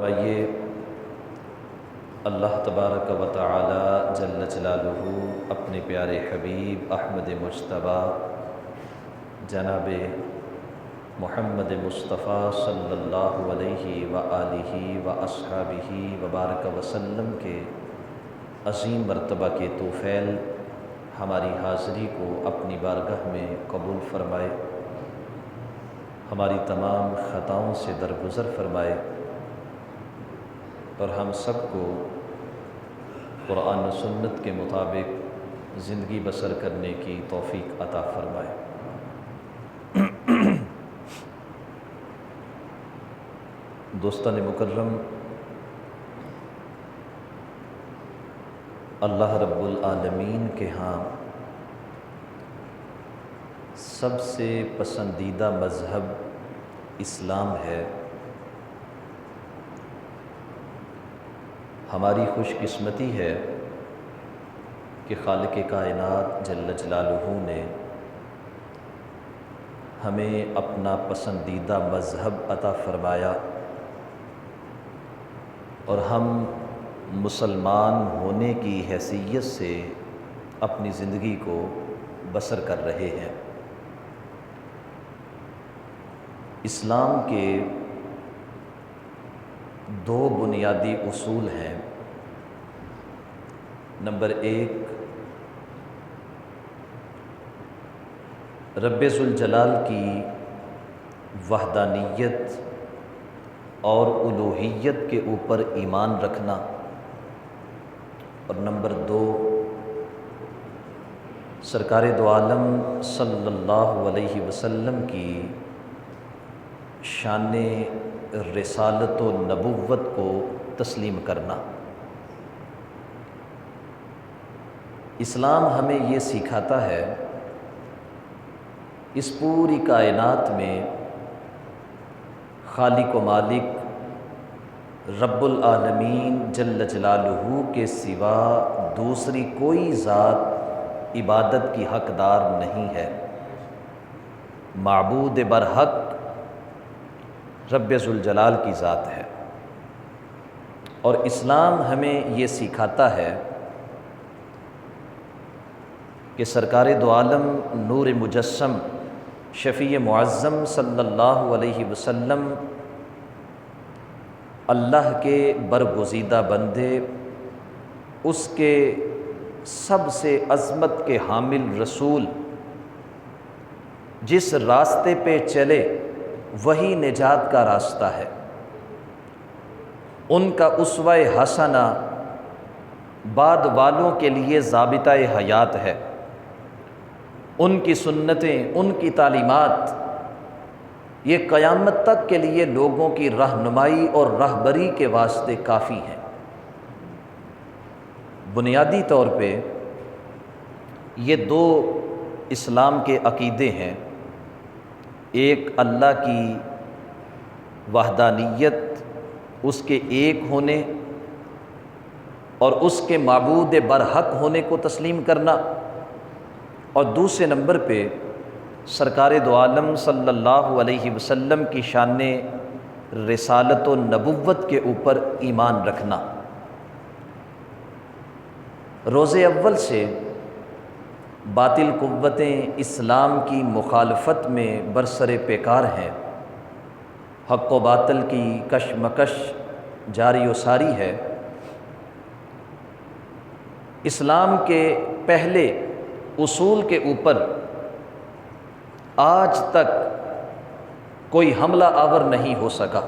فرمائیے اللہ تبارک و تعالی جل جلالہ اپنے پیارے حبیب احمد مجتبیٰ جناب محمد مصطفیٰ صلی اللہ علیہ وآلہ واصحابہ وبارک وسلم کے عظیم مرتبہ کے توفیل ہماری حاضری کو اپنی بارگاہ میں قبول فرمائے، ہماری تمام خطاؤں سے درگزر فرمائے اور ہم سب کو قرآن و سنت کے مطابق زندگی بسر کرنے کی توفیق عطا فرمائے۔ دوستان مکرم، اللہ رب العالمین کے ہاں سب سے پسندیدہ مذہب اسلام ہے۔ ہماری خوش قسمتی ہے کہ خالق کائنات جل جلالہ نے ہمیں اپنا پسندیدہ مذہب عطا فرمایا اور ہم مسلمان ہونے کی حیثیت سے اپنی زندگی کو بسر کر رہے ہیں۔ اسلام کے دو بنیادی اصول ہیں۔ نمبر ایک، رب ذوالجلال کی وحدانیت اور الوہیت کے اوپر ایمان رکھنا، اور نمبر دو، سرکار دو عالم صلی اللہ علیہ وسلم کی شان رسالت و نبوت کو تسلیم کرنا۔ اسلام ہمیں یہ سکھاتا ہے اس پوری کائنات میں خالق و مالک رب العالمین جل جلالہ کے سوا دوسری کوئی ذات عبادت کی حقدار نہیں ہے۔ معبود برحق رب ذوالجلال کی ذات ہے، اور اسلام ہمیں یہ سکھاتا ہے کہ سرکار دو عالم نور مجسم شفیع معظم صلی اللہ علیہ وسلم اللہ کے برگزیدہ بندے، اس کے سب سے عظمت کے حامل رسول، جس راستے پہ چلے وہی نجات کا راستہ ہے۔ ان کا اسوہ حسنہ بعد والوں کے لیے ضابطہ حیات ہے۔ ان کی سنتیں، ان کی تعلیمات یہ قیامت تک کے لیے لوگوں کی رہنمائی اور رہبری کے واسطے کافی ہیں۔ بنیادی طور پہ یہ دو اسلام کے عقیدے ہیں، ایک اللہ کی وحدانیت، اس کے ایک ہونے اور اس کے معبود برحق ہونے کو تسلیم کرنا، اور دوسرے نمبر پہ سرکار دو عالم صلی اللہ علیہ وسلم کی شان رسالت و نبوت کے اوپر ایمان رکھنا۔ روز اول سے باطل قوتیں اسلام کی مخالفت میں برسر پیکار ہیں، حق و باطل کی کشمکش جاری و ساری ہے۔ اسلام کے پہلے اصول کے اوپر آج تک کوئی حملہ آور نہیں ہو سکا،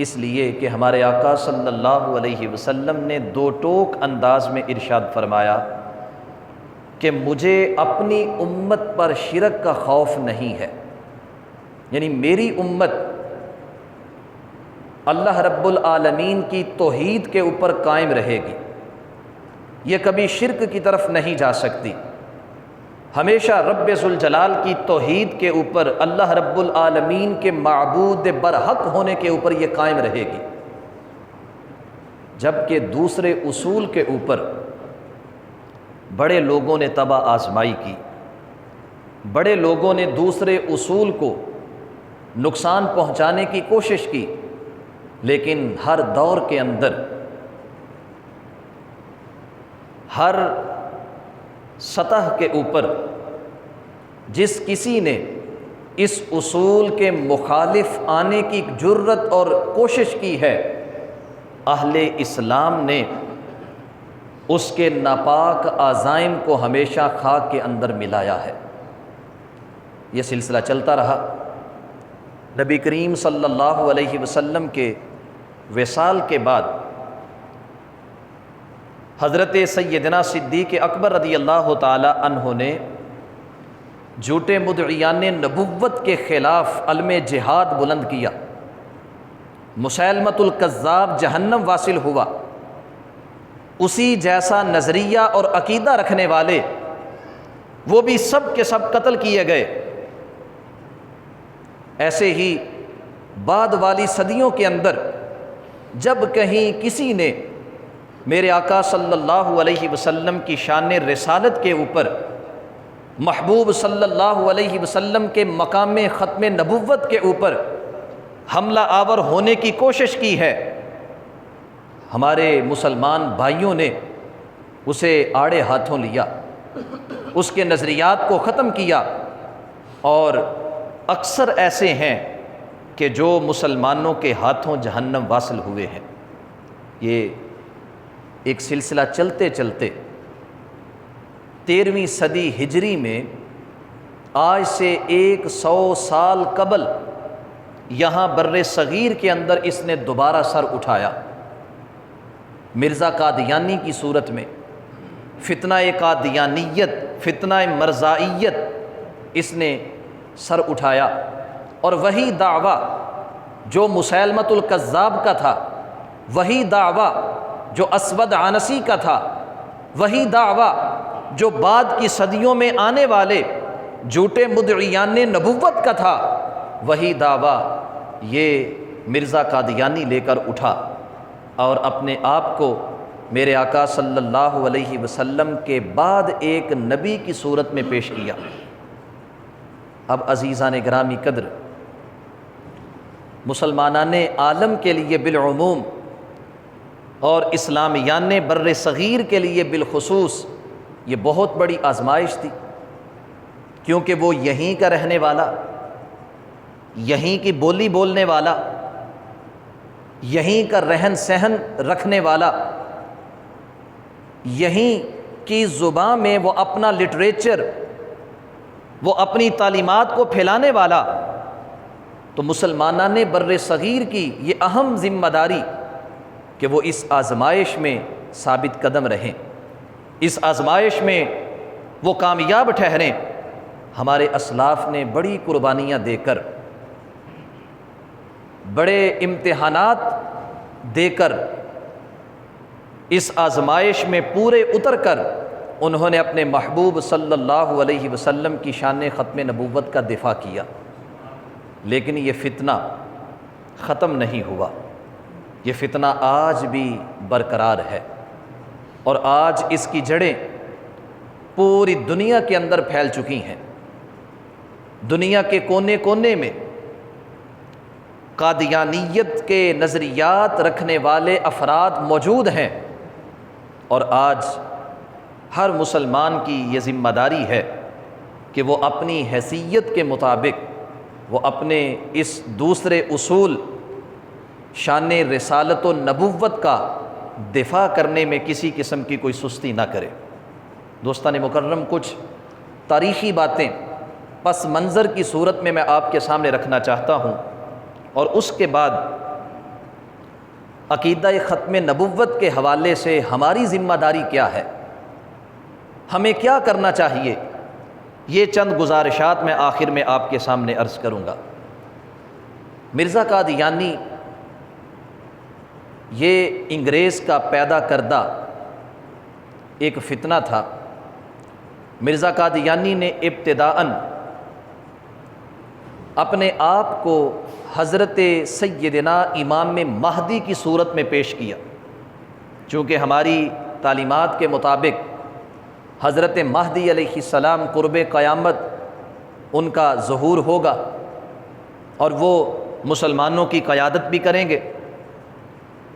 اس لیے کہ ہمارے آقا صلی اللہ علیہ وسلم نے دو ٹوک انداز میں ارشاد فرمایا کہ مجھے اپنی امت پر شرک کا خوف نہیں ہے، یعنی میری امت اللہ رب العالمین کی توحید کے اوپر قائم رہے گی، یہ کبھی شرک کی طرف نہیں جا سکتی، ہمیشہ رب ذوالجلال کی توحید کے اوپر، اللہ رب العالمین کے معبود برحق ہونے کے اوپر یہ قائم رہے گی۔ جبکہ دوسرے اصول کے اوپر بڑے لوگوں نے طبع آزمائی کی، بڑے لوگوں نے دوسرے اصول کو نقصان پہنچانے کی کوشش کی، لیکن ہر دور کے اندر ہر سطح کے اوپر جس کسی نے اس اصول کے مخالف آنے کی جرت اور کوشش کی ہے، اہل اسلام نے اس کے ناپاک عزائم کو ہمیشہ خاک کے اندر ملایا ہے۔ یہ سلسلہ چلتا رہا۔ نبی کریم صلی اللہ علیہ وسلم کے وصال کے بعد حضرت سیدنا صدیق اکبر رضی اللہ تعالی عنہ نے جھوٹے مدعیان نبوت کے خلاف علم جہاد بلند کیا۔ مسیلمۃ الکذاب جہنم واصل ہوا، اسی جیسا نظریہ اور عقیدہ رکھنے والے وہ بھی سب کے سب قتل کیے گئے۔ ایسے ہی بعد والی صدیوں کے اندر جب کہیں کسی نے میرے آقا صلی اللہ علیہ وسلم کی شان رسالت کے اوپر، محبوب صلی اللہ علیہ وسلم کے مقام ختم نبوت کے اوپر حملہ آور ہونے کی کوشش کی ہے، ہمارے مسلمان بھائیوں نے اسے آڑے ہاتھوں لیا، اس کے نظریات کو ختم کیا، اور اکثر ایسے ہیں کہ جو مسلمانوں کے ہاتھوں جہنم واصل ہوئے ہیں۔ یہ ایک سلسلہ چلتے چلتے 13ویں صدی ہجری میں آج سے 100 سال قبل یہاں بر صغیر کے اندر اس نے دوبارہ سر اٹھایا۔ مرزا قادیانی کی صورت میں فتنہ قادیانیت، فتنہ مرزائیت اس نے سر اٹھایا، اور وہی دعویٰ جو مسیلمۃ الکذاب کا تھا، وہی دعویٰ جو اسود عنسی کا تھا، وہی دعویٰ جو بعد کی صدیوں میں آنے والے جھوٹے مدعیان نبوت کا تھا، وہی دعویٰ یہ مرزا قادیانی لے کر اٹھا اور اپنے آپ کو میرے آقا صلی اللہ علیہ وسلم کے بعد ایک نبی کی صورت میں پیش کیا۔ اب عزیزان گرامی قدر، مسلمانان عالم کے لیے بالعموم اور اسلامیان بر صغیر کے لیے بالخصوص یہ بہت بڑی آزمائش تھی، کیونکہ وہ یہیں کا رہنے والا، یہیں کی بولی بولنے والا، یہیں کا رہن سہن رکھنے والا، یہیں کی زبان میں وہ اپنا لٹریچر، وہ اپنی تعلیمات کو پھیلانے والا، تو مسلمانان بر صغیر کی یہ اہم ذمہ داری کہ وہ اس آزمائش میں ثابت قدم رہیں، اس آزمائش میں وہ کامیاب ٹھہریں۔ ہمارے اسلاف نے بڑی قربانیاں دے کر، بڑے امتحانات دے کر، اس آزمائش میں پورے اتر کر انہوں نے اپنے محبوب صلی اللہ علیہ وسلم کی شان ختم نبوت کا دفاع کیا، لیکن یہ فتنہ ختم نہیں ہوا، یہ فتنہ آج بھی برقرار ہے، اور آج اس کی جڑیں پوری دنیا کے اندر پھیل چکی ہیں۔ دنیا کے کونے کونے میں قادیانیت کے نظریات رکھنے والے افراد موجود ہیں، اور آج ہر مسلمان کی یہ ذمہ داری ہے کہ وہ اپنی حیثیت کے مطابق وہ اپنے اس دوسرے اصول شان رسالت و نبوت کا دفاع کرنے میں کسی قسم کی کوئی سستی نہ کرے۔ دوستان مکرم، کچھ تاریخی باتیں پس منظر کی صورت میں آپ کے سامنے رکھنا چاہتا ہوں، اور اس کے بعد عقیدہ ختم نبوت کے حوالے سے ہماری ذمہ داری کیا ہے، ہمیں کیا کرنا چاہیے، یہ چند گزارشات میں آخر میں آپ کے سامنے عرض کروں گا۔ مرزا قادیانی یہ انگریز کا پیدا کردہ ایک فتنہ تھا۔ مرزا قادیانی نے ابتداءً اپنے آپ کو حضرت سیدنا امام مہدی کی صورت میں پیش کیا، چونکہ ہماری تعلیمات کے مطابق حضرت مہدی علیہ السلام قرب قیامت ان کا ظہور ہوگا، اور وہ مسلمانوں کی قیادت بھی کریں گے،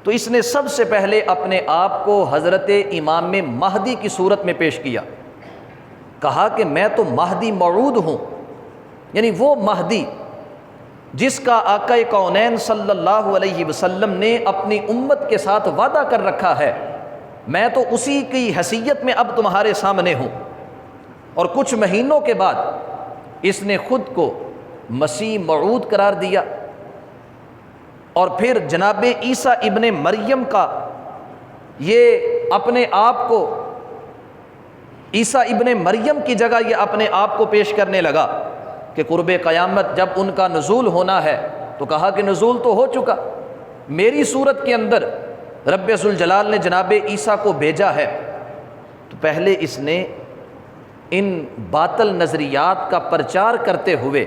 تو اس نے سب سے پہلے اپنے آپ کو حضرت امام مہدی کی صورت میں پیش کیا، کہا کہ میں تو مہدی موعود ہوں، یعنی وہ مہدی جس کا آقا کونین صلی اللہ علیہ وسلم نے اپنی امت کے ساتھ وعدہ کر رکھا ہے، میں تو اسی کی حیثیت میں اب تمہارے سامنے ہوں۔ اور کچھ مہینوں کے بعد اس نے خود کو مسیح موعود قرار دیا، اور پھر جناب عیسیٰ ابن مریم کا یہ اپنے آپ کو عیسیٰ ابن مریم کی جگہ یہ اپنے آپ کو پیش کرنے لگا کہ قرب قیامت جب ان کا نزول ہونا ہے، تو کہا کہ نزول تو ہو چکا، میری صورت کے اندر رب ذوالجلال نے جناب عیسیٰ کو بھیجا ہے۔ تو پہلے اس نے ان باطل نظریات کا پرچار کرتے ہوئے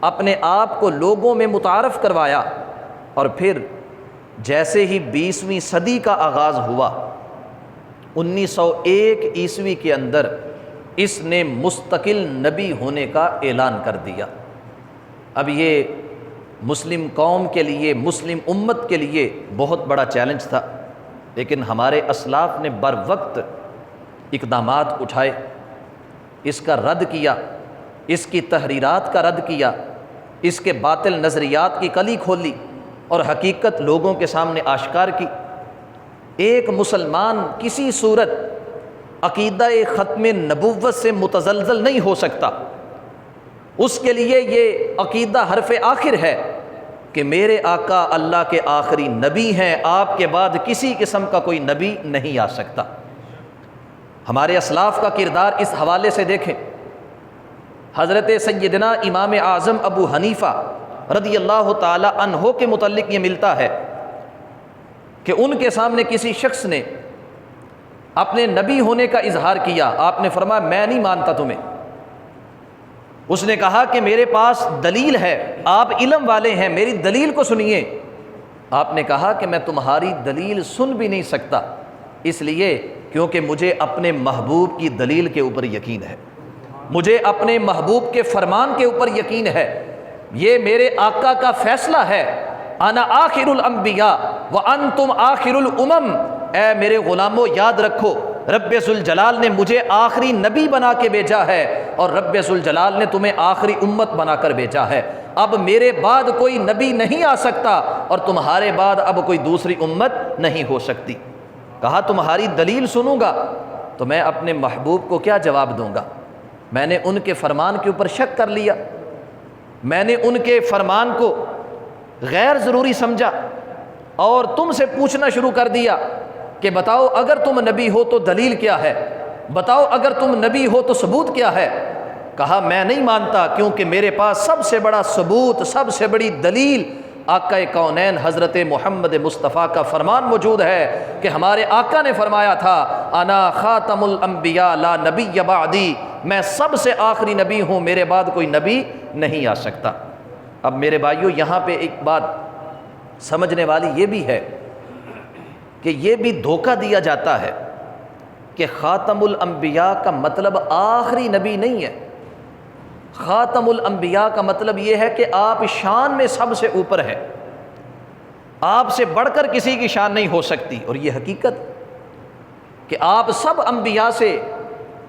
اپنے آپ کو لوگوں میں متعارف کروایا، اور پھر جیسے ہی 20ویں صدی کا آغاز ہوا، 1901 عیسوی کے اندر اس نے مستقل نبی ہونے کا اعلان کر دیا۔ اب یہ مسلم قوم کے لیے، مسلم امت کے لیے بہت بڑا چیلنج تھا، لیکن ہمارے اسلاف نے بر وقت اقدامات اٹھائے، اس کا رد کیا، اس کی تحریرات کا رد کیا، اس کے باطل نظریات کی کلی کھولی اور حقیقت لوگوں کے سامنے آشکار کی۔ ایک مسلمان کسی صورت عقیدہ ختم نبوت سے متزلزل نہیں ہو سکتا، اس کے لیے یہ عقیدہ حرف آخر ہے کہ میرے آقا اللہ کے آخری نبی ہیں، آپ کے بعد کسی قسم کا کوئی نبی نہیں آ سکتا۔ ہمارے اسلاف کا کردار اس حوالے سے دیکھیں، حضرت سیدنا امام اعظم ابو حنیفہ رضی اللہ تعالی عنہ کے متعلق یہ ملتا ہے کہ ان کے سامنے کسی شخص نے اپنے نبی ہونے کا اظہار کیا، آپ نے فرمایا میں نہیں مانتا تمہیں۔ اس نے کہا کہ میرے پاس دلیل ہے، آپ علم والے ہیں، میری دلیل کو سنیے۔ آپ نے کہا کہ میں تمہاری دلیل سن بھی نہیں سکتا، اس لیے کیونکہ مجھے اپنے محبوب کی دلیل کے اوپر یقین ہے، مجھے اپنے محبوب کے فرمان کے اوپر یقین ہے، یہ میرے آقا کا فیصلہ ہے، انا آخر الانبیاء وانتم آخر الامم۔ اے میرے غلاموں یاد رکھو، رب ذوالجلال نے مجھے آخری نبی بنا کے بھیجا ہے، اور رب ذوالجلال نے تمہیں آخری امت بنا کر بھیجا ہے۔ اب میرے بعد کوئی نبی نہیں آ سکتا، اور تمہارے بعد اب کوئی دوسری امت نہیں ہو سکتی۔ کہا تمہاری دلیل سنوں گا تو میں اپنے محبوب کو کیا جواب دوں گا؟ میں نے ان کے فرمان کے اوپر شک کر لیا، میں نے ان کے فرمان کو غیر ضروری سمجھا، اور تم سے پوچھنا شروع کر دیا کہ بتاؤ اگر تم نبی ہو تو دلیل کیا ہے، بتاؤ اگر تم نبی ہو تو ثبوت کیا ہے؟ کہا میں نہیں مانتا، کیونکہ میرے پاس سب سے بڑا ثبوت، سب سے بڑی دلیل آقا کونین حضرت محمد مصطفیٰ کا فرمان موجود ہے کہ ہمارے آقا نے فرمایا تھا انا خاتم الانبیاء لا نبی بعدی، میں سب سے آخری نبی ہوں، میرے بعد کوئی نبی نہیں آ سکتا۔ اب میرے بھائیوں یہاں پہ ایک بات سمجھنے والی یہ بھی ہے کہ یہ بھی دھوکہ دیا جاتا ہے کہ خاتم الانبیاء کا مطلب آخری نبی نہیں ہے۔ خاتم الانبیاء کا مطلب یہ ہے کہ آپ شان میں سب سے اوپر ہے، آپ سے بڑھ کر کسی کی شان نہیں ہو سکتی، اور یہ حقیقت کہ آپ سب انبیاء سے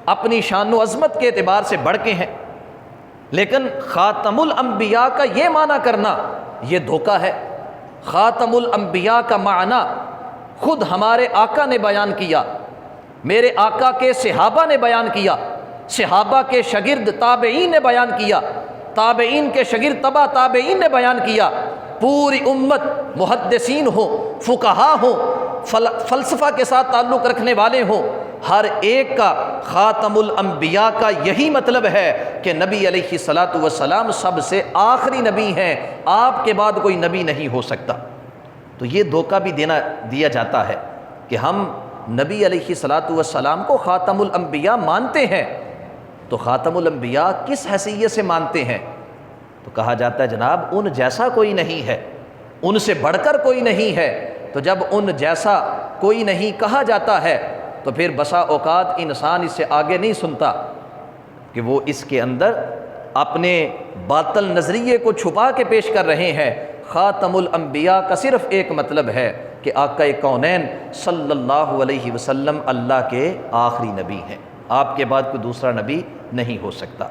اپنی شان و عظمت کے اعتبار سے بڑھ کے ہیں، لیکن خاتم الانبیاء کا یہ معنی کرنا یہ دھوکہ ہے۔ خاتم الانبیاء کا معنی خود ہمارے آقا نے بیان کیا، میرے آقا کے صحابہ نے بیان کیا، صحابہ کے شاگرد تابعین نے بیان کیا، تابعین کے شاگرد تبع تابعین نے بیان کیا، پوری امت محدثین ہوں، فقہا ہوں، فلسفہ کے ساتھ تعلق رکھنے والے ہوں، ہر ایک کا خاتم الانبیاء کا یہی مطلب ہے کہ نبی علیہ الصلاۃ والسلام سب سے آخری نبی ہیں، آپ کے بعد کوئی نبی نہیں ہو سکتا۔ تو یہ دھوکہ بھی دیا جاتا ہے کہ ہم نبی علیہ الصلاۃ والسلام کو خاتم الانبیاء مانتے ہیں، تو خاتم الانبیاء کس حیثیت سے مانتے ہیں؟ تو کہا جاتا ہے جناب ان جیسا کوئی نہیں ہے، ان سے بڑھ کر کوئی نہیں ہے۔ تو جب ان جیسا کوئی نہیں کہا جاتا ہے تو پھر بسا اوقات انسان اس سے آگے نہیں سنتا کہ وہ اس کے اندر اپنے باطل نظریے کو چھپا کے پیش کر رہے ہیں۔ خاتم الانبیاء کا صرف ایک مطلب ہے کہ آقا کونین صلی اللہ علیہ وسلم اللہ کے آخری نبی ہیں، آپ کے بعد کوئی دوسرا نبی نہیں ہو سکتا۔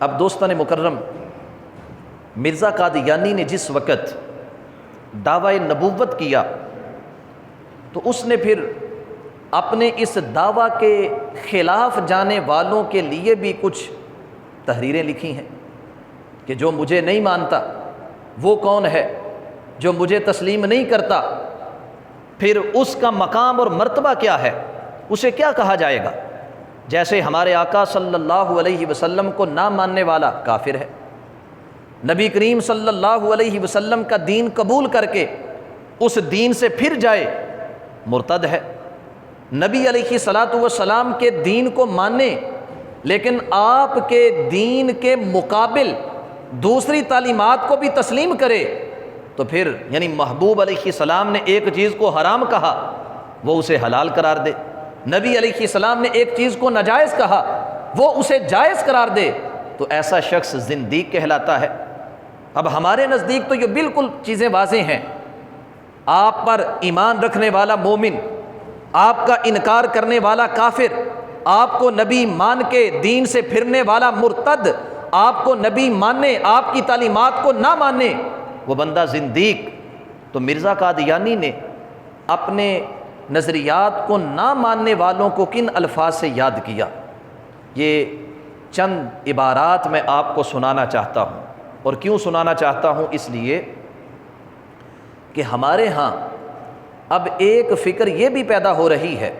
اب دوستان مکرم، مرزا قادیانی نے جس وقت دعوی نبوت کیا تو اس نے پھر اپنے اس دعویٰ کے خلاف جانے والوں کے لیے بھی کچھ تحریریں لکھی ہیں کہ جو مجھے نہیں مانتا وہ کون ہے، جو مجھے تسلیم نہیں کرتا پھر اس کا مقام اور مرتبہ کیا ہے، اسے کیا کہا جائے گا۔ جیسے ہمارے آقا صلی اللہ علیہ وسلم کو نہ ماننے والا کافر ہے، نبی کریم صلی اللہ علیہ وسلم کا دین قبول کر کے اس دین سے پھر جائے مرتد ہے، نبی علیہ الصلاۃ والسلام کے دین کو مانے لیکن آپ کے دین کے مقابل دوسری تعلیمات کو بھی تسلیم کرے تو پھر یعنی محبوب علیہ السلام نے ایک چیز کو حرام کہا وہ اسے حلال قرار دے، نبی علیہ السلام نے ایک چیز کو ناجائز کہا وہ اسے جائز قرار دے، تو ایسا شخص زندیق کہلاتا ہے۔ اب ہمارے نزدیک تو یہ بالکل چیزیں واضح ہیں، آپ پر ایمان رکھنے والا مومن، آپ کا انکار کرنے والا کافر، آپ کو نبی مان کے دین سے پھرنے والا مرتد، آپ کو نبی ماننے آپ کی تعلیمات کو نہ ماننے وہ بندہ زندیق۔ تو مرزا قادیانی نے اپنے نظریات کو نہ ماننے والوں کو کن الفاظ سے یاد کیا، یہ چند عبارات میں آپ کو سنانا چاہتا ہوں۔ اور کیوں سنانا چاہتا ہوں؟ اس لیے کہ ہمارے ہاں اب ایک فکر یہ بھی پیدا ہو رہی ہے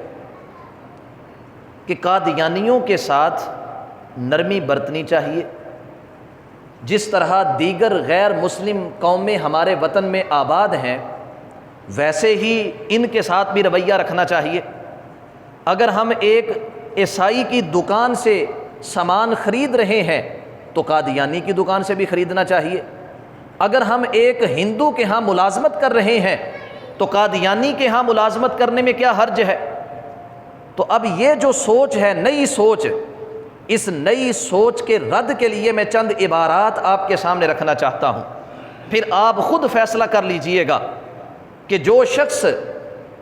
کہ قادیانیوں کے ساتھ نرمی برتنی چاہیے، جس طرح دیگر غیر مسلم قومیں ہمارے وطن میں آباد ہیں ویسے ہی ان کے ساتھ بھی رویہ رکھنا چاہیے۔ اگر ہم ایک عیسائی کی دکان سے سامان خرید رہے ہیں تو قادیانی کی دکان سے بھی خریدنا چاہیے، اگر ہم ایک ہندو کے ہاں ملازمت کر رہے ہیں تو قادیانی کے ہاں ملازمت کرنے میں کیا حرج ہے؟ تو اب یہ جو سوچ ہے نئی سوچ، اس نئی سوچ کے رد کے لیے میں چند عبارات آپ کے سامنے رکھنا چاہتا ہوں، پھر آپ خود فیصلہ کر لیجئے گا کہ جو شخص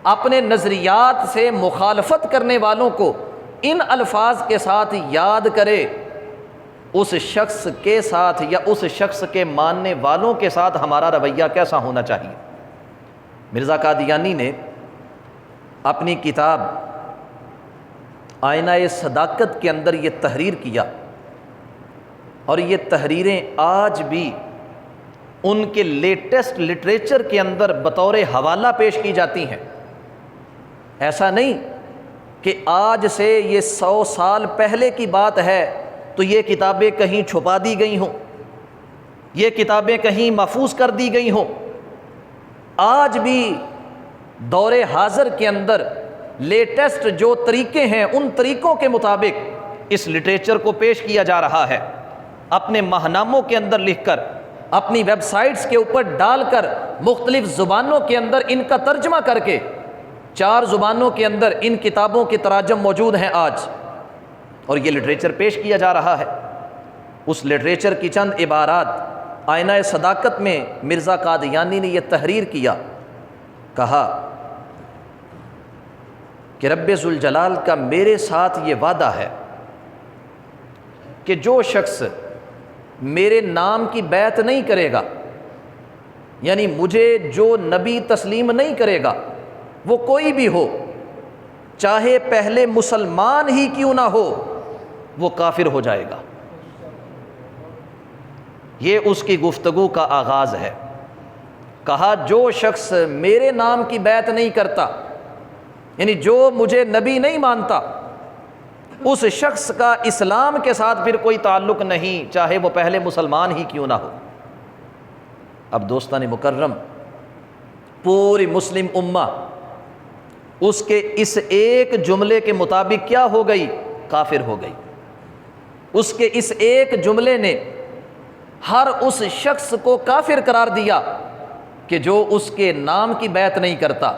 اپنے نظریات سے مخالفت کرنے والوں کو ان الفاظ کے ساتھ یاد کرے اس شخص کے ساتھ یا اس شخص کے ماننے والوں کے ساتھ ہمارا رویہ کیسا ہونا چاہیے۔ مرزا قادیانی نے اپنی کتاب آئینہ صداقت کے اندر یہ تحریر کیا، اور یہ تحریریں آج بھی ان کے لیٹسٹ لٹریچر کے اندر بطور حوالہ پیش کی جاتی ہیں۔ ایسا نہیں کہ آج سے یہ 100 سال پہلے کی بات ہے تو یہ کتابیں کہیں چھپا دی گئی ہوں، یہ کتابیں کہیں محفوظ کر دی گئی ہوں۔ آج بھی دور حاضر کے اندر لیٹسٹ جو طریقے ہیں ان طریقوں کے مطابق اس لٹریچر کو پیش کیا جا رہا ہے، اپنے ماہناموں کے اندر لکھ کر، اپنی ویب سائٹس کے اوپر ڈال کر، مختلف زبانوں کے اندر ان کا ترجمہ کر کے 4 زبانوں کے اندر ان کتابوں کے تراجم موجود ہیں آج، اور یہ لٹریچر پیش کیا جا رہا ہے۔ اس لٹریچر کی چند عبارات آئینہ صداقت میں مرزا قادیانی نے یہ تحریر کیا، کہا کہ رب ذوالجلال کا میرے ساتھ یہ وعدہ ہے کہ جو شخص میرے نام کی بیعت نہیں کرے گا، یعنی مجھے جو نبی تسلیم نہیں کرے گا، وہ کوئی بھی ہو، چاہے پہلے مسلمان ہی کیوں نہ ہو، وہ کافر ہو جائے گا۔ یہ اس کی گفتگو کا آغاز ہے۔ کہا جو شخص میرے نام کی بیعت نہیں کرتا، یعنی جو مجھے نبی نہیں مانتا، اس شخص کا اسلام کے ساتھ پھر کوئی تعلق نہیں، چاہے وہ پہلے مسلمان ہی کیوں نہ ہو۔ اب دوستان مکرم، پوری مسلم امہ اس کے اس ایک جملے کے مطابق کیا ہو گئی؟ کافر ہو گئی۔ اس کے اس ایک جملے نے ہر اس شخص کو کافر قرار دیا کہ جو اس کے نام کی بیعت نہیں کرتا،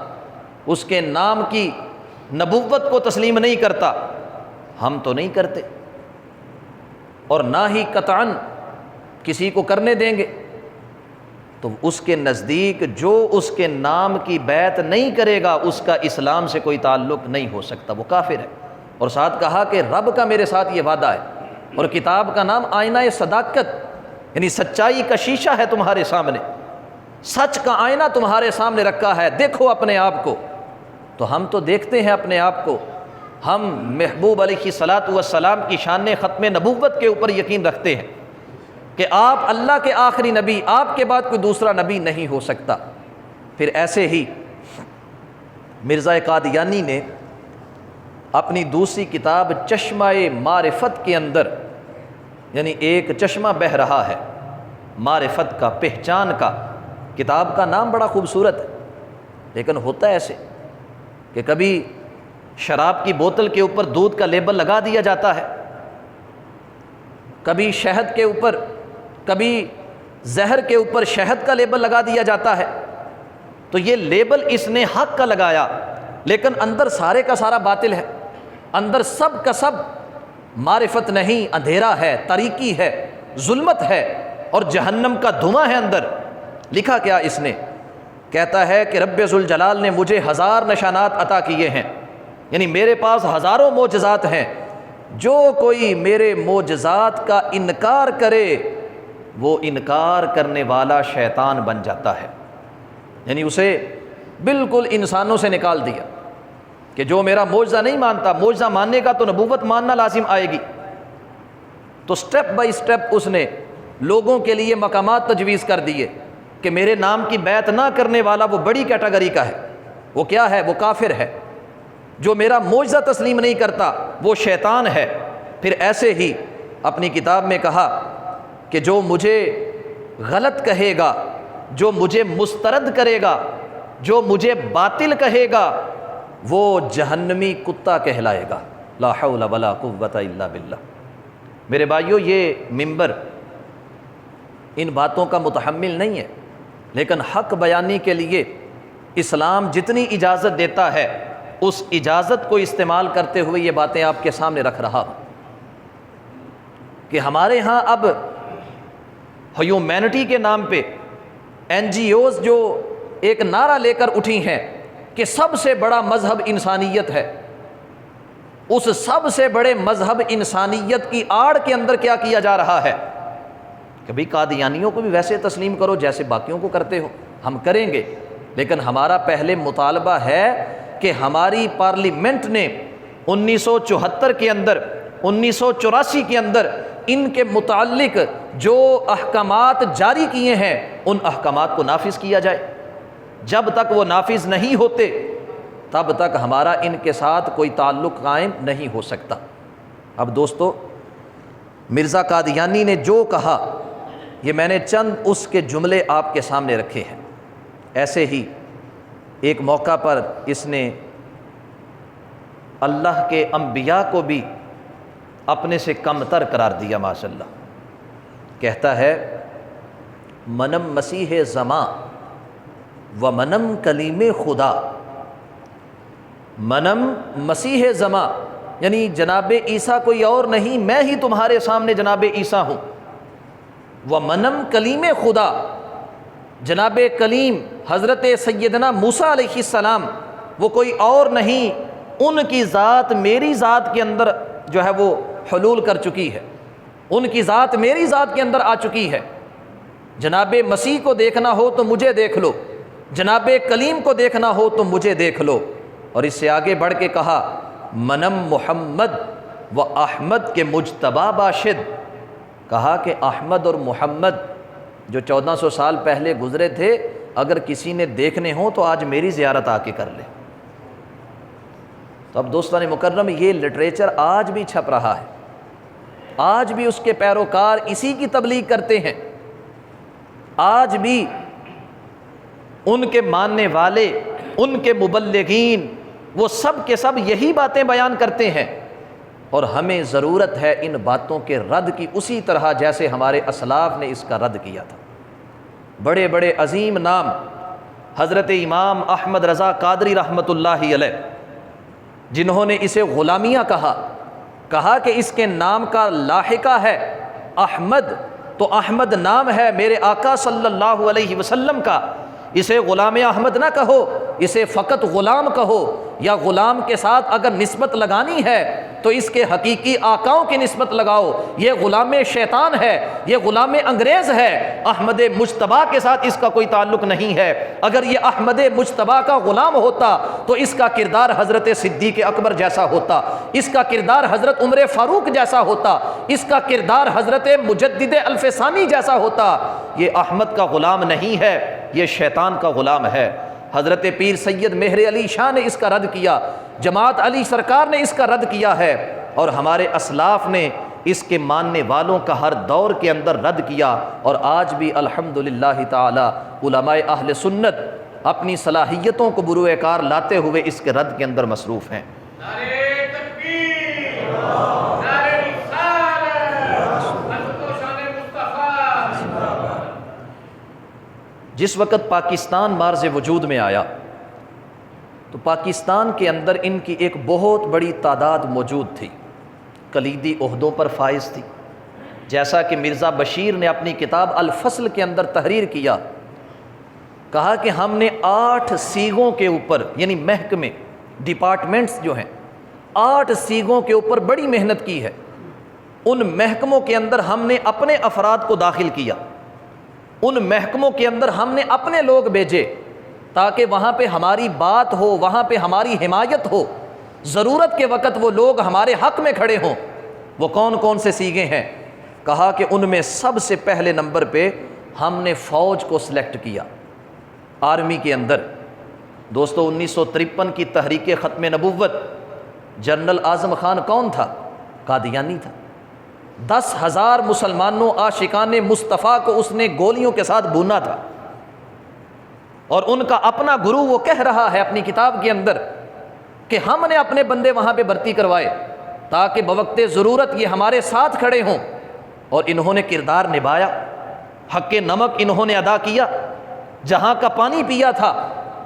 اس کے نام کی نبوت کو تسلیم نہیں کرتا۔ ہم تو نہیں کرتے اور نہ ہی قطعاً کسی کو کرنے دیں گے۔ تو اس کے نزدیک جو اس کے نام کی بیعت نہیں کرے گا اس کا اسلام سے کوئی تعلق نہیں ہو سکتا، وہ کافر ہے۔ اور ساتھ کہا کہ رب کا میرے ساتھ یہ وعدہ ہے، اور کتاب کا نام آئینہ صداقت، یعنی سچائی کا شیشہ ہے تمہارے سامنے، سچ کا آئینہ تمہارے سامنے رکھا ہے، دیکھو اپنے آپ کو۔ تو ہم تو دیکھتے ہیں اپنے آپ کو، ہم محبوب علیہ الصلاۃ والسلام کی شان ختم نبوت کے اوپر یقین رکھتے ہیں کہ آپ اللہ کے آخری نبی، آپ کے بعد کوئی دوسرا نبی نہیں ہو سکتا۔ پھر ایسے ہی مرزا قادیانی نے اپنی دوسری کتاب چشمہ معرفت کے اندر، یعنی ایک چشمہ بہہ رہا ہے معرفت کا، پہچان کا، کتاب کا نام بڑا خوبصورت ہے، لیکن ہوتا ہے ایسے کہ کبھی شراب کی بوتل کے اوپر دودھ کا لیبل لگا دیا جاتا ہے، کبھی شہد کے اوپر، کبھی زہر کے اوپر شہد کا لیبل لگا دیا جاتا ہے۔ تو یہ لیبل اس نے حق کا لگایا، لیکن اندر سارے کا سارا باطل ہے، اندر سب کا سب معرفت نہیں، اندھیرا ہے، تاریکی ہے، ظلمت ہے، اور جہنم کا دھواں ہے اندر۔ لکھا کیا اس نے؟ کہتا ہے کہ رب ذوالجلال نے مجھے 1000 نشانات عطا کیے ہیں، یعنی میرے پاس ہزاروں معجزات ہیں، جو کوئی میرے معجزات کا انکار کرے وہ انکار کرنے والا شیطان بن جاتا ہے، یعنی اسے بالکل انسانوں سے نکال دیا کہ جو میرا معجزہ نہیں مانتا، معجزہ ماننے کا تو نبوت ماننا لازم آئے گی۔ تو سٹیپ بائی سٹیپ اس نے لوگوں کے لیے مقامات تجویز کر دیے کہ میرے نام کی بیعت نہ کرنے والا وہ بڑی کیٹیگری کا ہے، وہ کیا ہے؟ وہ کافر ہے۔ جو میرا معجزہ تسلیم نہیں کرتا وہ شیطان ہے۔ پھر ایسے ہی اپنی کتاب میں کہا کہ جو مجھے غلط کہے گا، جو مجھے مسترد کرے گا، جو مجھے باطل کہے گا، وہ جہنمی کتا کہلائے گا۔ لا حول ولا قوت الا باللہ۔ میرے بھائیو، یہ منبر ان باتوں کا متحمل نہیں ہے، لیکن حق بیانی کے لیے اسلام جتنی اجازت دیتا ہے اس اجازت کو استعمال کرتے ہوئے یہ باتیں آپ کے سامنے رکھ رہا ہوں کہ ہمارے ہاں اب ہیومینٹی کے نام پہ NGOs جو ایک نعرہ لے کر اٹھی ہیں کہ سب سے بڑا مذہب انسانیت ہے، اس سب سے بڑے مذہب انسانیت کی آڑ کے اندر کیا کیا جا رہا ہے کہ بھئی قادیانیوں کو بھی ویسے تسلیم کرو جیسے باقیوں کو کرتے ہو، ہم کریں گے، لیکن ہمارا پہلے مطالبہ ہے کہ ہماری پارلیمنٹ نے 1974 کے اندر، 1984 کے اندر ان کے متعلق جو احکامات جاری کیے ہیں ان احکامات کو نافذ کیا جائے۔ جب تک وہ نافذ نہیں ہوتے تب تک ہمارا ان کے ساتھ کوئی تعلق قائم نہیں ہو سکتا۔ اب دوستو، مرزا قادیانی نے جو کہا یہ میں نے چند اس کے جملے آپ کے سامنے رکھے ہیں۔ ایسے ہی ایک موقع پر اس نے اللہ کے انبیاء کو بھی اپنے سے کم تر قرار دیا، ماشاءاللہ۔ کہتا ہے منم مسیح زماں و منم کلیم خدا، منم مسیح زماں یعنی جناب عیسیٰ کوئی اور نہیں، میں ہی تمہارے سامنے جناب عیسیٰ ہوں، و منم کلیم خدا، جناب کلیم حضرت سیدنا موسیٰ علیہ السلام وہ کوئی اور نہیں، ان کی ذات میری ذات کے اندر جو ہے وہ حلول کر چکی ہے، ان کی ذات میری ذات کے اندر آ چکی ہے۔ جناب مسیح کو دیکھنا ہو تو مجھے دیکھ لو، جناب کلیم کو دیکھنا ہو تو مجھے دیکھ لو۔ اور اس سے آگے بڑھ کے کہا منم محمد و احمد کے مجتبی باشد، کہا کہ احمد اور محمد جو 1400 سال پہلے گزرے تھے اگر کسی نے دیکھنے ہوں تو آج میری زیارت آ کے کر لے۔ تو اب دوستان مکرم، یہ لٹریچر آج بھی چھپ رہا ہے، آج بھی اس کے پیروکار اسی کی تبلیغ کرتے ہیں، آج بھی ان کے ماننے والے، ان کے مبلغین، وہ سب کے سب یہی باتیں بیان کرتے ہیں، اور ہمیں ضرورت ہے ان باتوں کے رد کی، اسی طرح جیسے ہمارے اسلاف نے اس کا رد کیا تھا۔ بڑے بڑے عظیم نام حضرت امام احمد رضا قادری رحمۃ اللہ علیہ، جنہوں نے اسے غلامیہ کہا کہ اس کے نام کا لاحقہ ہے احمد، تو احمد نام ہے میرے آقا صلی اللہ علیہ وسلم کا، اسے غلام احمد نہ کہو، اسے فقط غلام کہو، یا غلام کے ساتھ اگر نسبت لگانی ہے تو اس کے حقیقی آقاؤں کی نسبت لگاؤ، یہ غلام شیطان ہے، یہ غلام انگریز ہے، احمد مجتبیٰ کے ساتھ اس کا کوئی تعلق نہیں ہے۔ اگر یہ احمد مجتبیٰ کا غلام ہوتا تو اس کا کردار حضرت صدیق اکبر جیسا ہوتا، اس کا کردار حضرت عمر فاروق جیسا ہوتا، اس کا کردار حضرت مجدد الف ثانی جیسا ہوتا۔ یہ احمد کا غلام نہیں ہے، یہ شیطان کا غلام ہے۔ حضرت پیر سید مہر علی شاہ نے اس کا رد کیا، جماعت علی سرکار نے اس کا رد کیا ہے، اور ہمارے اسلاف نے اس کے ماننے والوں کا ہر دور کے اندر رد کیا، اور آج بھی الحمدللہ تعالی علماء اہل سنت اپنی صلاحیتوں کو بروئے کار لاتے ہوئے اس کے رد کے اندر مصروف ہیں۔ نعرہ تکبیر، نعرہ رسالت، حضرت و شان مصطفیٰ۔ جس وقت پاکستان مارز وجود میں آیا تو پاکستان کے اندر ان کی ایک بہت بڑی تعداد موجود تھی، کلیدی عہدوں پر فائز تھی، جیسا کہ مرزا بشیر نے اپنی کتاب الفصل کے اندر تحریر کیا، کہا کہ ہم نے 8 سیغوں کے اوپر، یعنی محکمے، ڈپارٹمنٹس جو ہیں، 8 سیغوں کے اوپر بڑی محنت کی ہے۔ ان محکموں کے اندر ہم نے اپنے افراد کو داخل کیا، ان محکموں کے اندر ہم نے اپنے لوگ بھیجے تاکہ وہاں پہ ہماری بات ہو، وہاں پہ ہماری حمایت ہو، ضرورت کے وقت وہ لوگ ہمارے حق میں کھڑے ہوں۔ وہ کون کون سے سیغے ہیں؟ کہا کہ ان میں سب سے پہلے نمبر پہ ہم نے فوج کو سلیکٹ کیا، آرمی کے اندر۔ دوستو 1953 کی تحریک ختم نبوت، جنرل اعظم خان کون تھا؟ قادیانی تھا۔ 10,000 مسلمانوں عاشقان مصطفیٰ کو اس نے گولیوں کے ساتھ بھونا تھا، اور ان کا اپنا گرو وہ کہہ رہا ہے اپنی کتاب کے اندر کہ ہم نے اپنے بندے وہاں پہ بھرتی کروائے تاکہ بوقت ضرورت یہ ہمارے ساتھ کھڑے ہوں، اور انہوں نے کردار نبھایا، حق نمک انہوں نے ادا کیا، جہاں کا پانی پیا تھا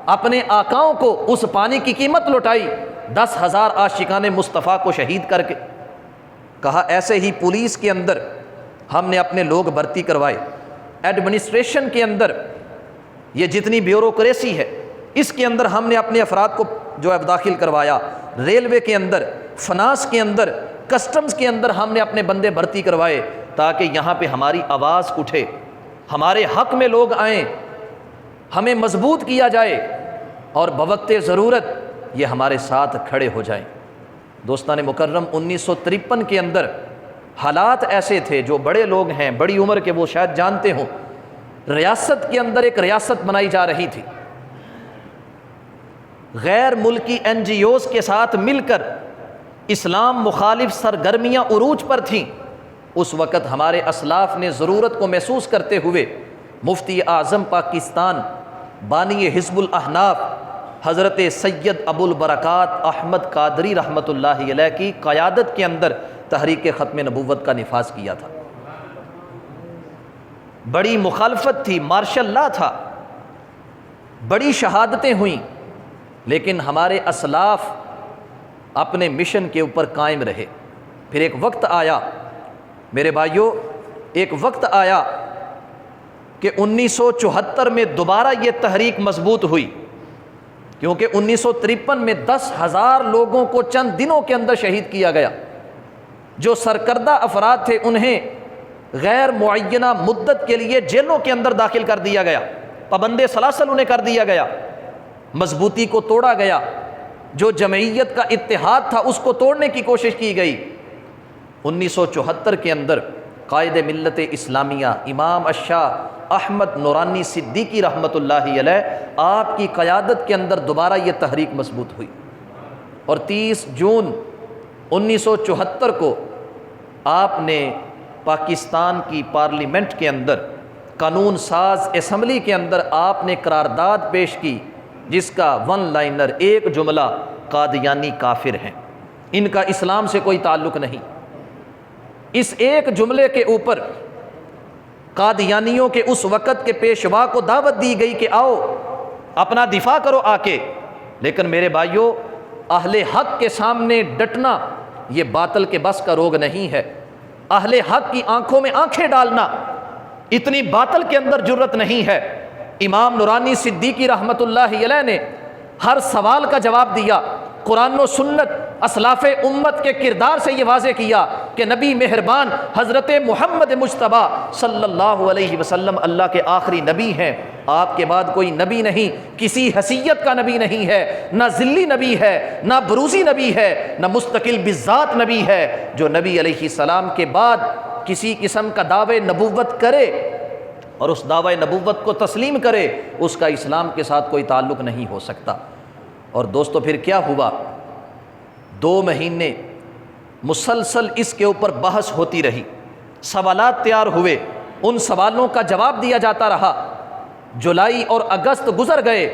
اپنے آقاؤں کو اس پانی کی قیمت لوٹائی، 10,000 عاشقان مصطفیٰ کو شہید کر کے۔ کہا ایسے ہی پولیس کے اندر ہم نے اپنے لوگ بھرتی کروائے، ایڈمنسٹریشن کے اندر یہ جتنی بیوروکریسی ہے اس کے اندر ہم نے اپنے افراد کو جو ہے داخل کروایا، ریلوے کے اندر، فنانس کے اندر، کسٹمز کے اندر ہم نے اپنے بندے بھرتی کروائے تاکہ یہاں پہ ہماری آواز اٹھے، ہمارے حق میں لوگ آئیں، ہمیں مضبوط کیا جائے، اور بوقت ضرورت یہ ہمارے ساتھ کھڑے ہو جائیں۔ دوستان مکرم 1953 کے اندر حالات ایسے تھے، جو بڑے لوگ ہیں بڑی عمر کے وہ شاید جانتے ہوں، ریاست کے اندر ایک ریاست بنائی جا رہی تھی، غیر ملکی NGOs کے ساتھ مل کر اسلام مخالف سرگرمیاں عروج پر تھیں۔ اس وقت ہمارے اسلاف نے ضرورت کو محسوس کرتے ہوئے مفتی اعظم پاکستان، بانی حزب الاحناف حضرت سید ابو البرکات احمد قادری رحمۃ اللہ علیہ کی قیادت کے اندر تحریک ختم نبوت کا نفاذ کیا تھا۔ بڑی مخالفت تھی، مارشل لا تھا، بڑی شہادتیں ہوئیں، لیکن ہمارے اسلاف اپنے مشن کے اوپر قائم رہے۔ پھر ایک وقت آیا میرے بھائیوں، ایک وقت آیا کہ 1974 میں دوبارہ یہ تحریک مضبوط ہوئی، کیونکہ 1953 میں 10,000 لوگوں کو چند دنوں کے اندر شہید کیا گیا۔ جو سرکردہ افراد تھے انہیں غیر معینہ مدت کے لیے جیلوں کے اندر داخل کر دیا گیا، پابند سلاسل انہیں کر دیا گیا، مضبوطی کو توڑا گیا، جو جمعیت کا اتحاد تھا اس کو توڑنے کی کوشش کی گئی۔ 1974 کے اندر قائد ملت اسلامیہ امام الشاہ احمد نورانی صدیقی رحمۃ اللہ علیہ آپ کی قیادت کے اندر دوبارہ یہ تحریک مضبوط ہوئی، اور 30 جون 1974 کو آپ نے پاکستان کی پارلیمنٹ کے اندر قانون ساز اسمبلی کے اندر آپ نے قرارداد پیش کی، جس کا ون لائنر ایک جملہ قادیانی کافر ہیں، ان کا اسلام سے کوئی تعلق نہیں۔ اس ایک جملے کے اوپر قادیانیوں کے اس وقت کے پیشوا کو دعوت دی گئی کہ آؤ اپنا دفاع کرو آ کے، لیکن میرے بھائیوں اہل حق کے سامنے ڈٹنا یہ باطل کے بس کا روگ نہیں ہے، اہل حق کی آنکھوں میں آنکھیں ڈالنا اتنی باطل کے اندر جرت نہیں ہے۔ امام نورانی صدیقی رحمۃ اللہ علیہ نے ہر سوال کا جواب دیا، قرآن و سنت اسلاف امت کے کردار سے یہ واضح کیا کہ نبی مہربان حضرت محمد مجتبیٰ صلی اللہ علیہ وسلم اللہ کے آخری نبی ہیں، آپ کے بعد کوئی نبی نہیں، کسی حیثیت کا نبی نہیں ہے، نہ ذلی نبی ہے، نہ بروزی نبی ہے، نہ مستقل بذات نبی ہے۔ جو نبی علیہ السلام کے بعد کسی قسم کا دعوے نبوت کرے اور اس دعوے نبوت کو تسلیم کرے، اس کا اسلام کے ساتھ کوئی تعلق نہیں ہو سکتا۔ اور دوستو پھر کیا ہوا؟ 2 مہینے مسلسل اس کے اوپر بحث ہوتی رہی، سوالات تیار ہوئے، ان سوالوں کا جواب دیا جاتا رہا۔ جولائی اور اگست گزر گئے،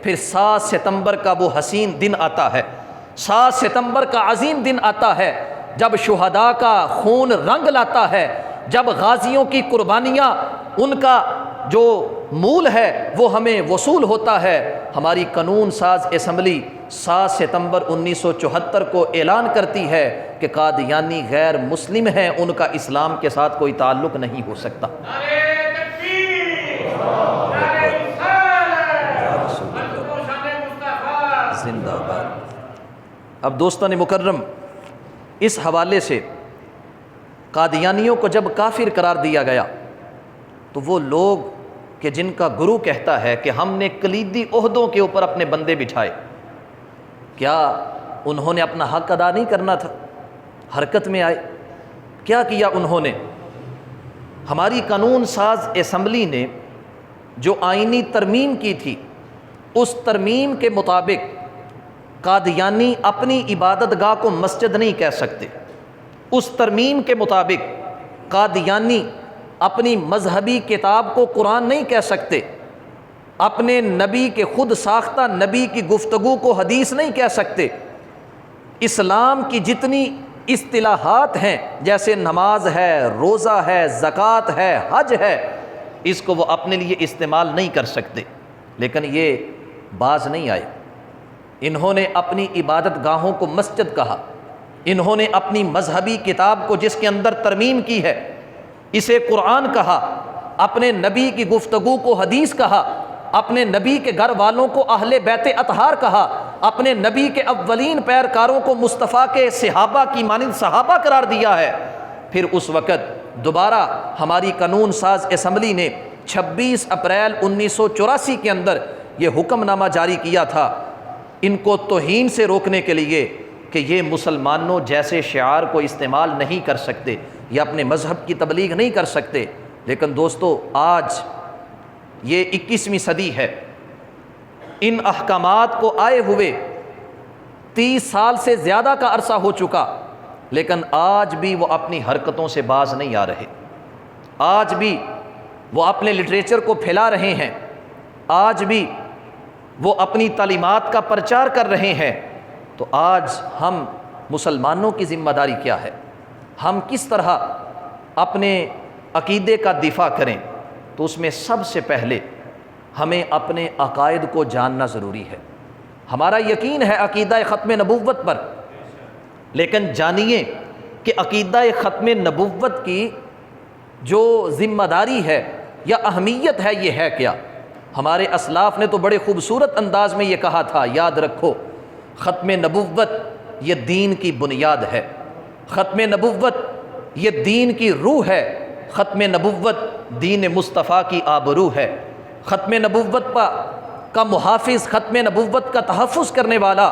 پھر 7 ستمبر کا وہ حسین دن آتا ہے، 7 ستمبر کا عظیم دن آتا ہے، جب شہداء کا خون رنگ لاتا ہے، جب غازیوں کی قربانیاں ان کا جو مول ہے وہ ہمیں وصول ہوتا ہے۔ ہماری قانون ساز اسمبلی 7 ستمبر 1974 کو اعلان کرتی ہے کہ قادیانی غیر مسلم ہیں، ان کا اسلام کے ساتھ کوئی تعلق نہیں ہو سکتا۔ نعرہ تکبیر، نعرہ رسالت، حضرت شان مصطفیٰ زندہ باد۔ اب دوستان مکرم، اس حوالے سے قادیانیوں کو جب کافر قرار دیا گیا تو وہ لوگ کہ جن کا گرو کہتا ہے کہ ہم نے کلیدی عہدوں کے اوپر اپنے بندے بٹھائے، کیا انہوں نے اپنا حق ادا نہیں کرنا تھا؟ حرکت میں آئے، کیا کیا انہوں نے؟ ہماری قانون ساز اسمبلی نے جو آئینی ترمیم کی تھی، اس ترمیم کے مطابق قادیانی اپنی عبادت گاہ کو مسجد نہیں کہہ سکتے، اس ترمیم کے مطابق قادیانی اپنی مذہبی کتاب کو قرآن نہیں کہہ سکتے، اپنے نبی کے خود ساختہ نبی کی گفتگو کو حدیث نہیں کہہ سکتے۔ اسلام کی جتنی اصطلاحات ہیں، جیسے نماز ہے، روزہ ہے، زکوٰۃ ہے، حج ہے، اس کو وہ اپنے لیے استعمال نہیں کر سکتے۔ لیکن یہ باز نہیں آئے، انہوں نے اپنی عبادت گاہوں کو مسجد کہا، انہوں نے اپنی مذہبی کتاب کو جس کے اندر ترمیم کی ہے اسے قرآن کہا، اپنے نبی کی گفتگو کو حدیث کہا، اپنے نبی کے گھر والوں کو اہل بیت اطہار کہا، اپنے نبی کے اولین پیرکاروں کو مصطفیٰ کے صحابہ کی مانند صحابہ قرار دیا ہے۔ پھر اس وقت دوبارہ ہماری قانون ساز اسمبلی نے 26 اپریل 1984 کے اندر یہ حکم نامہ جاری کیا تھا ان کو توہین سے روکنے کے لیے کہ یہ مسلمانوں جیسے شعار کو استعمال نہیں کر سکتے، یہ اپنے مذہب کی تبلیغ نہیں کر سکتے۔ لیکن دوستو آج یہ 21ویں صدی ہے، ان احکامات کو آئے ہوئے 30 سال سے زیادہ کا عرصہ ہو چکا، لیکن آج بھی وہ اپنی حرکتوں سے باز نہیں آ رہے، آج بھی وہ اپنے لٹریچر کو پھیلا رہے ہیں، آج بھی وہ اپنی تعلیمات کا پرچار کر رہے ہیں۔ تو آج ہم مسلمانوں کی ذمہ داری کیا ہے؟ ہم کس طرح اپنے عقیدے کا دفاع کریں؟ تو اس میں سب سے پہلے ہمیں اپنے عقائد کو جاننا ضروری ہے۔ ہمارا یقین ہے عقیدہ ختم نبوت پر، لیکن جانیے کہ عقیدہ ختم نبوت کی جو ذمہ داری ہے یا اہمیت ہے یہ ہے کیا؟ ہمارے اسلاف نے تو بڑے خوبصورت انداز میں یہ کہا تھا، یاد رکھو ختم نبوت یہ دین کی بنیاد ہے، ختم نبوت یہ دین کی روح ہے، ختم نبوت دین مصطفیٰ کی آبرو ہے، ختم نبوت کا محافظ، ختم نبوت کا تحفظ کرنے والا،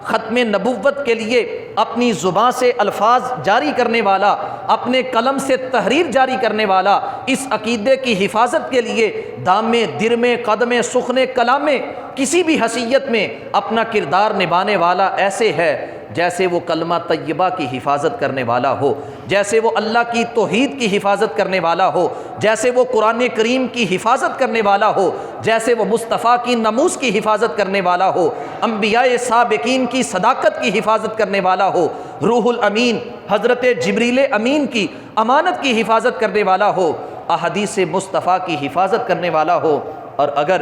ختم نبوت کے لیے اپنی زبان سے الفاظ جاری کرنے والا، اپنے قلم سے تحریر جاری کرنے والا، اس عقیدے کی حفاظت کے لیے دامے درمے قدمے سخنے کلامے کسی بھی حیثیت میں اپنا کردار نبھانے والا ایسے ہے جیسے وہ کلمہ طیبہ کی حفاظت کرنے والا ہو، جیسے وہ اللہ کی توحید کی حفاظت کرنے والا ہو، جیسے وہ قرآن کریم کی حفاظت کرنے والا ہو، جیسے وہ مصطفیٰ کی ناموس کی حفاظت کرنے والا ہو، انبیاء سابقین کی صداقت کی حفاظت کرنے والا ہو، روح الامین حضرت جبریل امین کی امانت کی حفاظت کرنے والا ہو، احادیث مصطفیٰ کی حفاظت کرنے والا ہو۔ اور اگر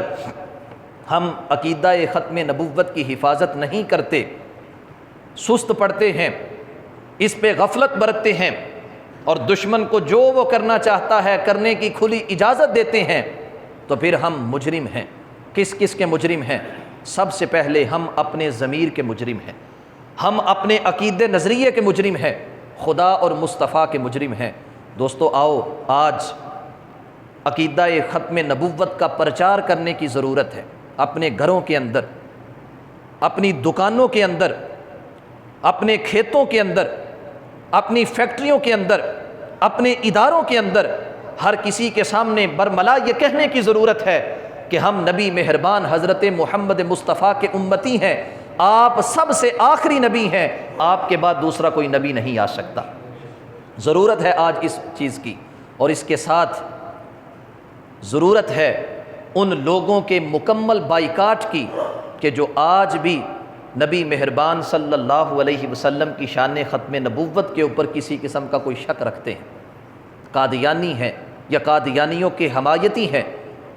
ہم عقیدہ ختم نبوت کی حفاظت نہیں کرتے، سست پڑتے ہیں، اس پہ غفلت برتتے ہیں، اور دشمن کو جو وہ کرنا چاہتا ہے کرنے کی کھلی اجازت دیتے ہیں، تو پھر ہم مجرم ہیں۔ کس کس کے مجرم ہیں؟ سب سے پہلے ہم اپنے ضمیر کے مجرم ہیں، ہم اپنے عقیدے نظریے کے مجرم ہیں، خدا اور مصطفیٰ کے مجرم ہیں۔ دوستو آؤ، آج عقیدہ ختم نبوت کا پرچار کرنے کی ضرورت ہے۔ اپنے گھروں کے اندر، اپنی دکانوں کے اندر، اپنے کھیتوں کے اندر، اپنی فیکٹریوں کے اندر، اپنے اداروں کے اندر ہر کسی کے سامنے برملا یہ کہنے کی ضرورت ہے کہ ہم نبی مہربان حضرت محمد مصطفیٰ کے امتی ہیں، آپ سب سے آخری نبی ہیں، آپ کے بعد دوسرا کوئی نبی نہیں آ سکتا۔ ضرورت ہے آج اس چیز کی، اور اس کے ساتھ ضرورت ہے ان لوگوں کے مکمل بائیکاٹ کی کہ جو آج بھی نبی مہربان صلی اللہ علیہ وسلم کی شان ختم نبوت کے اوپر کسی قسم کا کوئی شک رکھتے ہیں، قادیانی ہیں یا قادیانیوں کے حمایتی ہیں،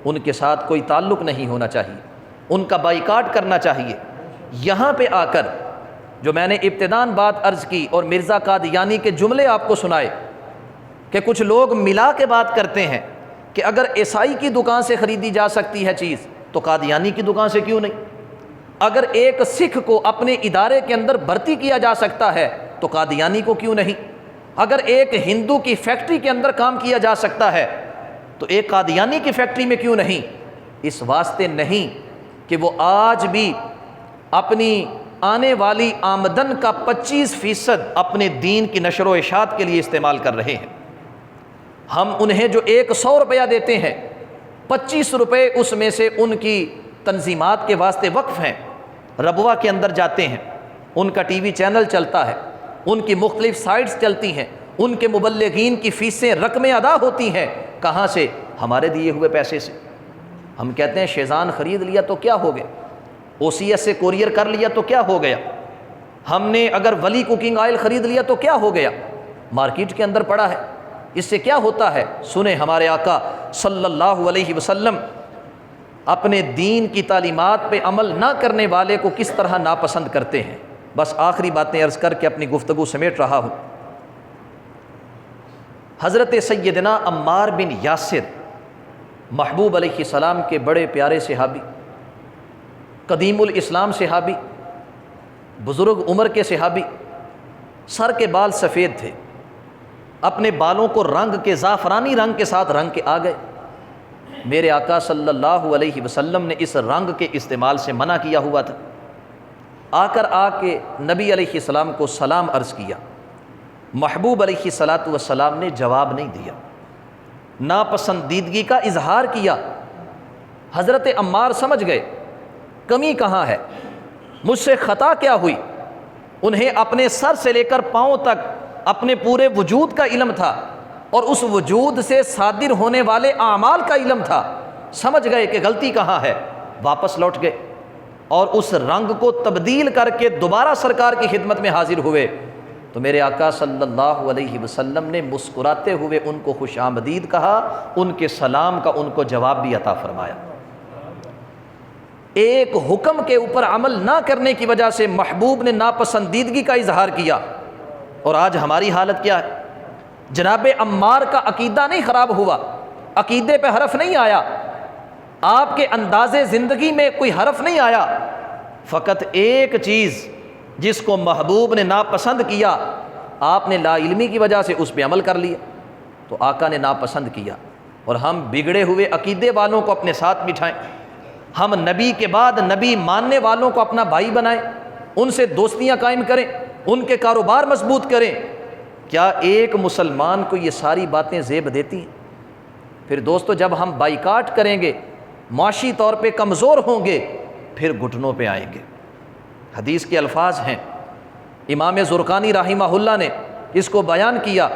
ان کے ساتھ کوئی تعلق نہیں ہونا چاہیے، ان کا بائیکاٹ کرنا چاہیے۔ یہاں پہ آ کر جو میں نے ابتداً بات عرض کی اور مرزا قادیانی کے جملے آپ کو سنائے کہ کچھ لوگ ملا کے بات کرتے ہیں کہ اگر عیسائی کی دکان سے خریدی جا سکتی ہے چیز تو قادیانی کی دکان سے کیوں نہیں؟ اگر ایک سکھ کو اپنے ادارے کے اندر بھرتی کیا جا سکتا ہے تو قادیانی کو کیوں نہیں؟ اگر ایک ہندو کی فیکٹری کے اندر کام کیا جا سکتا ہے تو ایک قادیانی کی فیکٹری میں کیوں نہیں؟ اس واسطے نہیں کہ وہ آج بھی اپنی آنے والی آمدن کا 25% اپنے دین کی نشر و اشاعت کے لیے استعمال کر رہے ہیں۔ ہم انہیں جو 100 روپیہ دیتے ہیں، 25 روپے اس میں سے ان کی تنظیمات کے واسطے وقف ہیں، ربوہ کے اندر جاتے ہیں، ان کا ٹی وی چینل چلتا ہے، ان کی مختلف سائٹس چلتی ہیں، ان کے مبلغین کی فیسیں رقمیں ادا ہوتی ہیں۔ کہاں سے؟ ہمارے دیے ہوئے پیسے سے۔ ہم کہتے ہیں شیزان خرید لیا تو کیا ہو گیا، او سی ایس سے کوریئر کر لیا تو کیا ہو گیا، ہم نے اگر ولی کوکنگ آئل خرید لیا تو کیا ہو گیا، مارکیٹ کے اندر پڑا ہے، اس سے کیا ہوتا ہے؟ سنیں ہمارے آقا صلی اللہ علیہ وسلم اپنے دین کی تعلیمات پہ عمل نہ کرنے والے کو کس طرح ناپسند کرتے ہیں۔ بس آخری باتیں عرض کر کے اپنی گفتگو سمیٹ رہا ہوں۔ حضرت سیدنا عمار بن یاسر محبوب علیہ السلام کے بڑے پیارے صحابی، قدیم الاسلام صحابی، بزرگ عمر کے صحابی، سر کے بال سفید تھے، اپنے بالوں کو رنگ کے زعفرانی رنگ کے ساتھ رنگ کے آ گئے۔ میرے آقا صلی اللہ علیہ وسلم نے اس رنگ کے استعمال سے منع کیا ہوا تھا۔ آ کے نبی علیہ السلام کو سلام عرض کیا، محبوب علیہ السلام نے جواب نہیں دیا، ناپسندیدگی کا اظہار کیا۔ حضرت عمار سمجھ گئے کمی کہاں ہے، مجھ سے خطا کیا ہوئی۔ انہیں اپنے سر سے لے کر پاؤں تک اپنے پورے وجود کا علم تھا، اور اس وجود سے صادر ہونے والے اعمال کا علم تھا۔ سمجھ گئے کہ غلطی کہاں ہے، واپس لوٹ گئے اور اس رنگ کو تبدیل کر کے دوبارہ سرکار کی خدمت میں حاضر ہوئے۔ تو میرے آقا صلی اللہ علیہ وسلم نے مسکراتے ہوئے ان کو خوش آمدید کہا، ان کے سلام کا ان کو جواب بھی عطا فرمایا۔ ایک حکم کے اوپر عمل نہ کرنے کی وجہ سے محبوب نے ناپسندیدگی کا اظہار کیا، اور آج ہماری حالت کیا ہے؟ جناب عمار کا عقیدہ نہیں خراب ہوا، عقیدے پہ حرف نہیں آیا، آپ کے انداز زندگی میں کوئی حرف نہیں آیا، فقط ایک چیز جس کو محبوب نے ناپسند کیا، آپ نے لا علمی کی وجہ سے اس پہ عمل کر لیا، تو آقا نے ناپسند کیا۔ اور ہم بگڑے ہوئے عقیدے والوں کو اپنے ساتھ بٹھائیں، ہم نبی کے بعد نبی ماننے والوں کو اپنا بھائی بنائیں، ان سے دوستیاں قائم کریں، ان کے کاروبار مضبوط کریں۔ کیا ایک مسلمان کو یہ ساری باتیں زیب دیتی ہیں؟ پھر دوستو جب ہم بائیکاٹ کریں گے، معاشی طور پہ کمزور ہوں گے، پھر گھٹنوں پہ آئیں گے۔ حدیث کے الفاظ ہیں، امام زرقانی رحمہ اللہ نے اس کو بیان کیا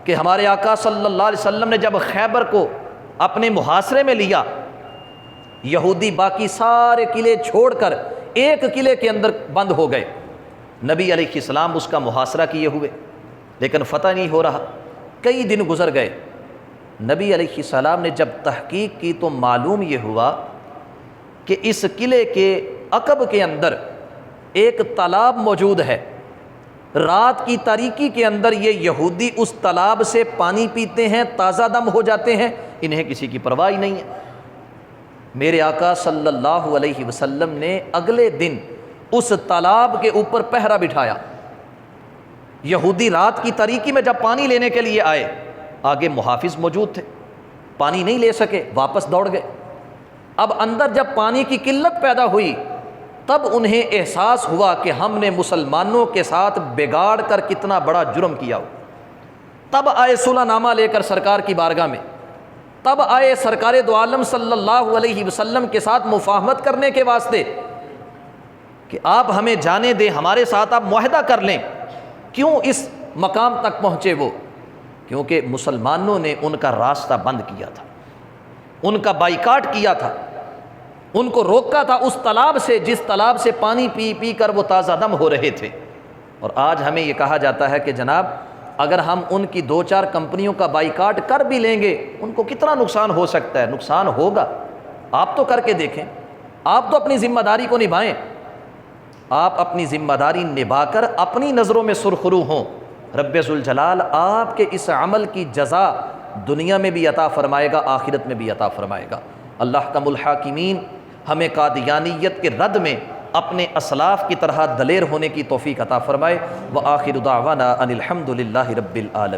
کہ ہمارے آقا صلی اللہ علیہ وسلم نے جب خیبر کو اپنے محاصرے میں لیا، یہودی باقی سارے قلعے چھوڑ کر ایک قلعے کے اندر بند ہو گئے، نبی علیہ السلام اس کا محاصرہ کیے ہوئے، لیکن فتح نہیں ہو رہا۔ کئی دن گزر گئے، نبی علیہ السلام نے جب تحقیق کی تو معلوم یہ ہوا کہ اس قلعے کے عقب کے اندر ایک تالاب موجود ہے، رات کی تاریکی کے اندر یہ یہودی اس تالاب سے پانی پیتے ہیں، تازہ دم ہو جاتے ہیں، انہیں کسی کی پرواہ نہیں ہے۔ میرے آقا صلی اللہ علیہ وسلم نے اگلے دن اس تالاب کے اوپر پہرا بٹھایا۔ یہودی رات کی تاریکی میں جب پانی لینے کے لیے آئے، آگے محافظ موجود تھے، پانی نہیں لے سکے، واپس دوڑ گئے۔ اب اندر جب پانی کی قلت پیدا ہوئی، تب انہیں احساس ہوا کہ ہم نے مسلمانوں کے ساتھ بگاڑ کر کتنا بڑا جرم کیا ہو۔ تب آئے صلح نامہ لے کر سرکار کی بارگاہ میں، تب آئے سرکار دو عالم صلی اللہ علیہ وسلم کے ساتھ مفاہمت کرنے کے واسطے کہ آپ ہمیں جانے دیں، ہمارے ساتھ آپ معاہدہ کر لیں۔ کیوں اس مقام تک پہنچے وہ؟ کیونکہ مسلمانوں نے ان کا راستہ بند کیا تھا، ان کا بائیکاٹ کیا تھا، ان کو روکا تھا اس تالاب سے جس تالاب سے پانی پی پی کر وہ تازہ دم ہو رہے تھے۔ اور آج ہمیں یہ کہا جاتا ہے کہ جناب اگر ہم ان کی 2-4 کمپنیوں کا بائیکاٹ کر بھی لیں گے، ان کو کتنا نقصان ہو سکتا ہے؟ نقصان ہوگا، آپ تو کر کے دیکھیں، آپ تو اپنی ذمہ داری کو نبھائیں، آپ اپنی ذمہ داری نبھا کر اپنی نظروں میں سرخرو ہوں، رب ذوالجلال آپ کے اس عمل کی جزا دنیا میں بھی عطا فرمائے گا، آخرت میں بھی عطا فرمائے گا۔ اللہ کم الحاکمین ہمیں قادیانیت کے رد میں اپنے اسلاف کی طرح دلیر ہونے کی توفیق عطا فرمائے۔ وآخر دعوانا ان الحمد للہ رب العالمین۔